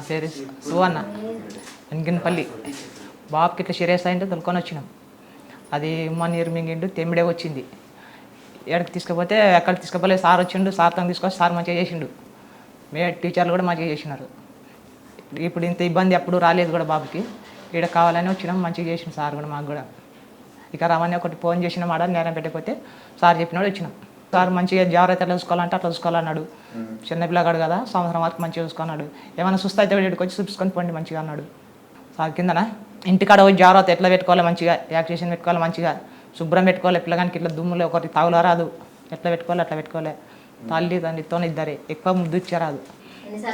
పేరు సువన్న వెంగినపల్లి. బాబుకి ఇట్లా సీరియస్ అయింటే తొలుకొని వచ్చినాం. అది నీరు మింగిండు, తెమ్మిడే వచ్చింది. ఎక్కడికి తీసుకుపోతే ఎక్కడికి తీసుకుపోలే, సార్ వచ్చిండు, సార్తో తీసుకొచ్చి సార్ మంచిగా చేసిండు. టీచర్లు కూడా మంచిగా చేసినారు. ఇప్పుడు ఇంత ఇబ్బంది ఎప్పుడు రాలేదు కూడా బాబుకి. ఇక్కడ కావాలని వచ్చినాం, మంచిగా చేసిండు సార్ కూడా. మాకు కూడా ఇక రమణి ఒకటి ఫోన్ చేసినాం, ఆడ నేరం పెట్టకపోతే సార్ చెప్పినాడు వచ్చినాం. సార్ మంచిగా జాగ్రత్త ఎట్లా చూసుకోవాలంటే అట్లా చూసుకోవాలన్నాడు. చిన్నపిల్లగాడు కదా, సంవత్సరం వరకు మంచిగా చూసుకున్నాడు. ఏమైనా సుస్థ అయితే వీడికి వచ్చి చూపించుకొని పోండి మంచిగా అన్నాడు సార్. కిందన ఇంటికాడ పోయి జాగ్రత్త ఎట్లా పెట్టుకోవాలి, మంచిగా యాక్సిషన్ పెట్టుకోవాలి, మంచిగా శుభ్రం పెట్టుకోవాలి. పిల్లగానికి ఇట్లా దుమ్ములు ఒకటి తాగులా రాదు, ఎట్లా పెట్టుకోవాలి అట్లా పెట్టుకోవాలి. తల్లి తండ్రితో ఇద్దరే, ఎక్కువ ముద్దు ఇచ్చారాదు.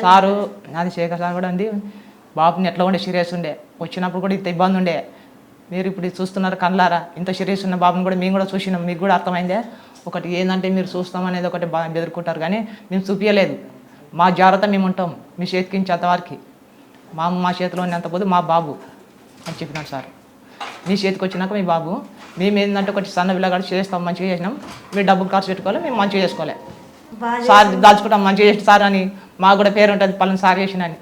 సారు అది శేఖర్ సార్ కూడా ఉంది. బాబుని ఎట్లా ఉండే సీరియస్ ఉండే, వచ్చినప్పుడు కూడా ఇంత ఇబ్బంది ఉండే. మీరు ఇప్పుడు చూస్తున్నారు కళ్ళారా, ఇంత సీరియస్ ఉన్న బాబుని కూడా మేము కూడా చూసినాం. మీకు కూడా అర్థమైందే. ఒకటి ఏంటంటే మీరు చూస్తాం అనేది ఒకటి బాగా బెదురుకుంటారు, కానీ మేము చూపించలేదు. మా జాగ్రత్త మేము ఉంటాం మీ చేతికించేంతవరకు. మా చేతిలో ఉన్నంత పోదు మా బాబు అని చెప్పినాడు సార్. మీ చేతికి వచ్చినాక మీ బాబు, మేము ఏంటంటే ఒకటి సన్న పిల్లగాడు చేస్తాం, మంచిగా చేసినాం. మీరు డబ్బులు ఖర్చు పెట్టుకోవాలి, మేము మంచిగా చేసుకోవాలి. సార్ దాచుకుంటాం మంచిగా చేసి సార్ అని మాకు కూడా పేరు ఉంటుంది, పలానా సార్ చేసిన అని.